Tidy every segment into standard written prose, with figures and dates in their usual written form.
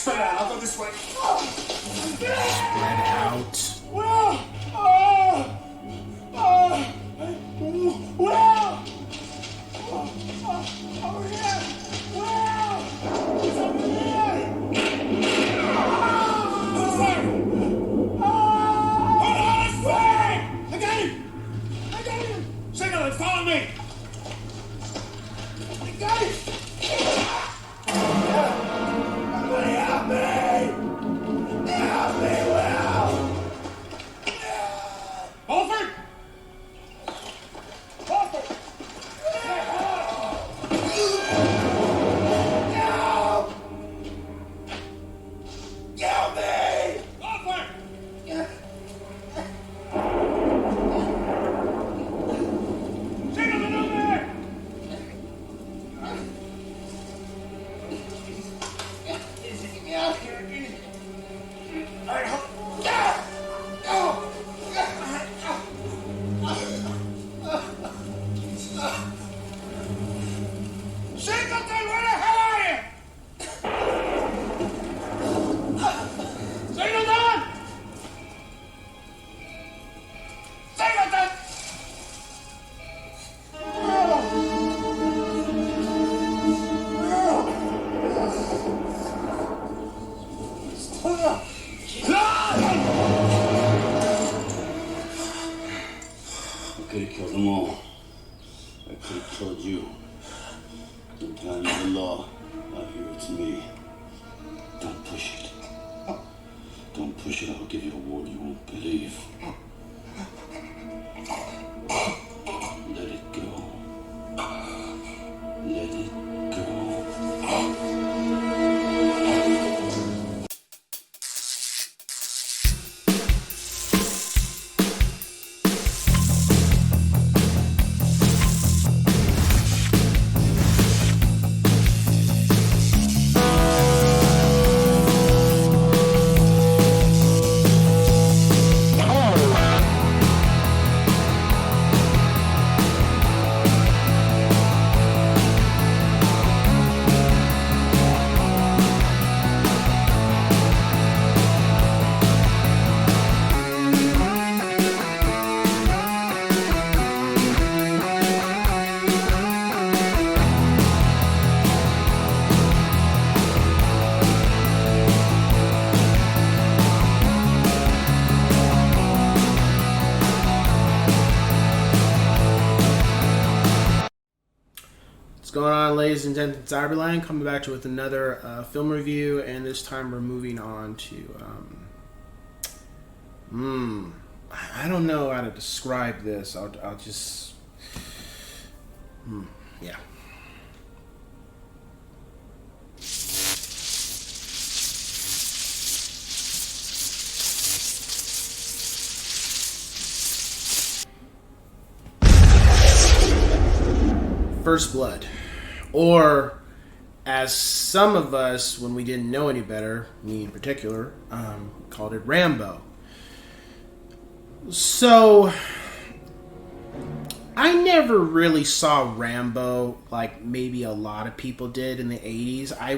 Spread out. I'll go this way. Spread out. Well, over here. Well, it's over there. Hold on, fire! I got him. Signal, follow me. I got him. Somebody help me! Help me, Will! Alfred! Alfred! Help! Help me! Alfred! Signal over there! Singleton, where the hell are you? Singleton! Singleton! I could have killed them all. I could have killed you. The time of the law. Out here, it's me. Don't push it. Don't push it. I'll give you a word you won't believe. Let it go. Let it go. What's going on, ladies and gentlemen? It's Cyberland coming back to you with another film review, and this time we're moving on to I don't know how to describe this. I'll just yeah. First Blood, or as some of us, when we didn't know any better, me in particular, called it Rambo. So I never really saw Rambo like maybe a lot of people did in the 80s. I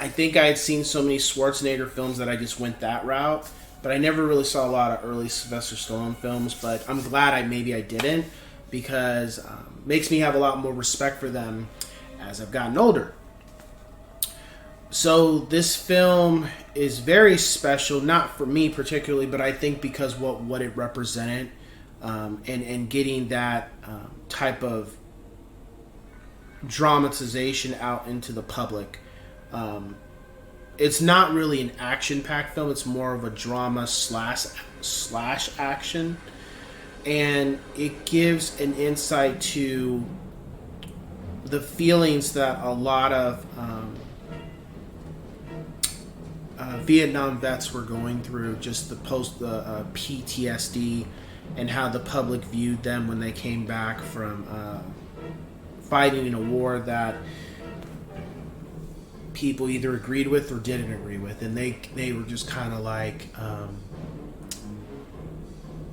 think I had seen so many Schwarzenegger films that I just went that route. But I never really saw a lot of early Sylvester Stallone films. But I'm glad I didn't, because it makes me have a lot more respect for them as I've gotten older. So this film is very special, not for me particularly, but I think because what it represented, and getting that type of dramatization out into the public. It's not really an action-packed film. It's more of a drama slash action. And it gives an insight to the feelings that a lot of Vietnam vets were going through, just the PTSD, and how the public viewed them when they came back from fighting in a war that people either agreed with or didn't agree with, and they were just kind of like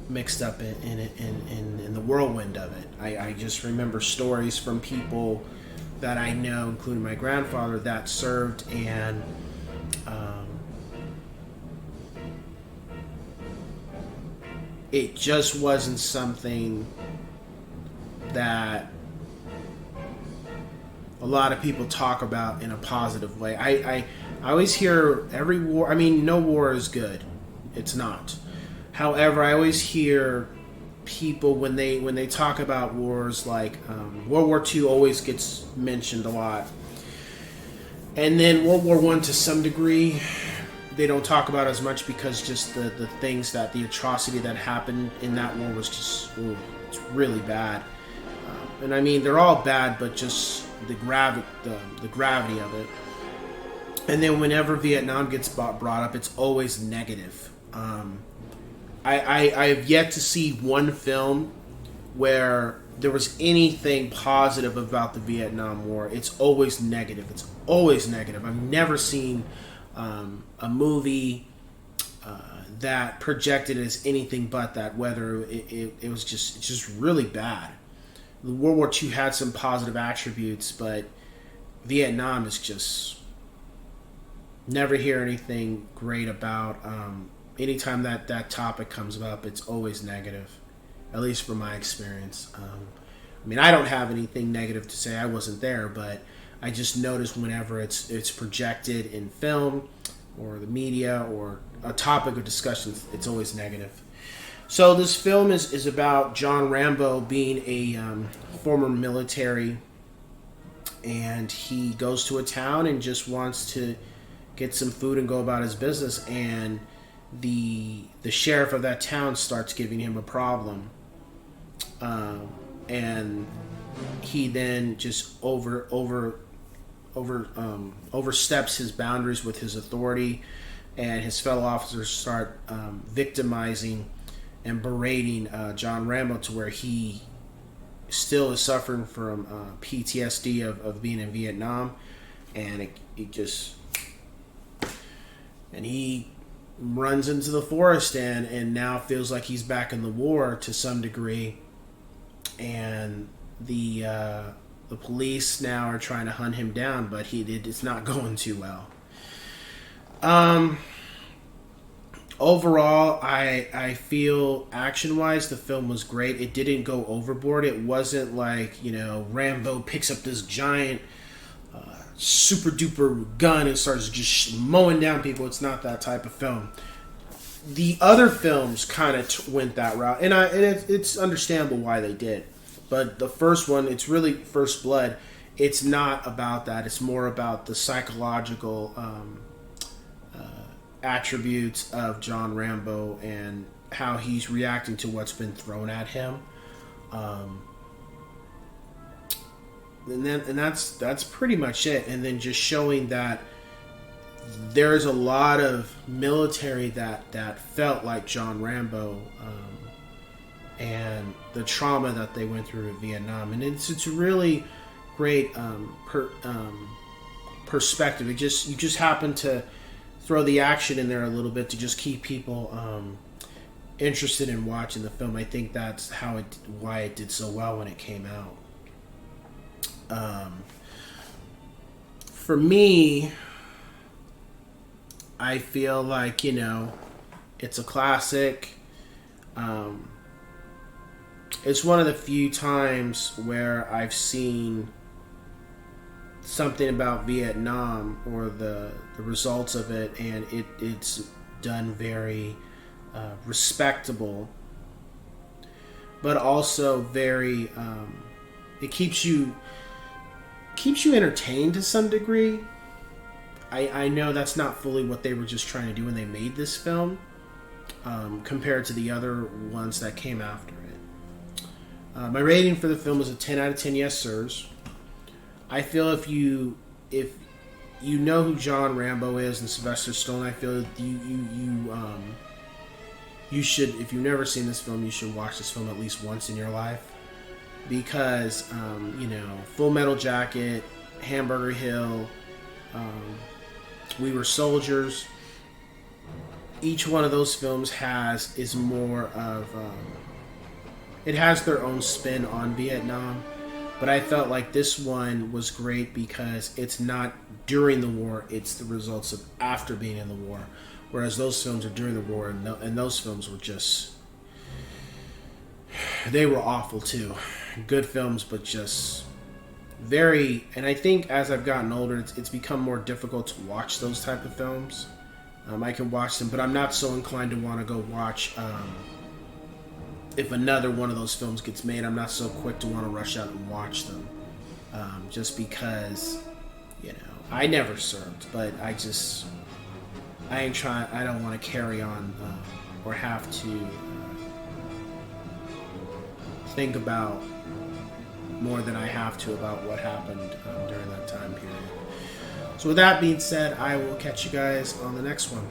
mixed up in the whirlwind of it. I just remember stories from people that I know, including my grandfather, that served, and it just wasn't something that a lot of people talk about in a positive way. I always hear every war. I mean, no war is good. It's not. However, I always hear people when they talk about wars, like World War II always gets mentioned a lot, and then World War I to some degree they don't talk about as much, because just the things that the atrocity that happened in that war was just it's really bad. And I mean, they're all bad, but just the gravity of it. And then whenever Vietnam gets brought up, it's always negative. I have yet to see one film where there was anything positive about the Vietnam War. It's always negative. It's always negative. I've never seen a movie that projected as anything but that. Whether it was just really bad. World War II had some positive attributes, but Vietnam is just never hear anything great about. Anytime that topic comes up, it's always negative, at least from my experience. I mean, I don't have anything negative to say. I wasn't there, but I just noticed whenever it's projected in film or the media or a topic of discussion, it's always negative. So this film is about John Rambo being a former military, and he goes to a town and just wants to get some food and go about his business, and the sheriff of that town starts giving him a problem, and he then just oversteps his boundaries with his authority, and his fellow officers start victimizing and berating John Rambo to where he still is suffering from PTSD of being in Vietnam, and he runs into the forest and now feels like he's back in the war to some degree, and the police now are trying to hunt him down, but it's not going too well. Overall, I feel action-wise the film was great. It didn't go overboard. It wasn't like, Rambo picks up this giant super-duper gun and starts just mowing down people. It's not that type of film. The other films kind of went that route, and it's understandable why they did. But the first one, it's really First Blood. It's not about that. It's more about the psychological attributes of John Rambo and how he's reacting to what's been thrown at him, and that's pretty much it. And then just showing that there's a lot of military that felt like John Rambo, and the trauma that they went through in Vietnam, and it's really great perspective. You just happen to throw the action in there a little bit to just keep people interested in watching the film. I think that's why it did so well when it came out. For me, I feel like it's a classic. It's one of the few times where I've seen something about Vietnam or the results of it, and it's done very respectable, but also very it keeps you entertained to some degree. I know that's not fully what they were just trying to do when they made this film, compared to the other ones that came after it. My rating for the film was a 10 out of 10 yes sirs. I feel if you know who John Rambo is and Sylvester Stallone, I feel you should, if you've never seen this film, you should watch this film at least once in your life, because Full Metal Jacket, Hamburger Hill, We Were Soldiers, each one of those films is more of it has their own spin on Vietnam. But I felt like this one was great because it's not during the war, it's the results of after being in the war. Whereas those films are during the war, and those films were just... They were awful too. Good films, but just very... And I think as I've gotten older, it's become more difficult to watch those type of films. I can watch them, but I'm not so inclined to want to go watch... if another one of those films gets made, I'm not so quick to want to rush out and watch them. Just because, you know, I never served, but I don't want to carry on or have to think about more than I have to about what happened during that time period. So with that being said, I will catch you guys on the next one.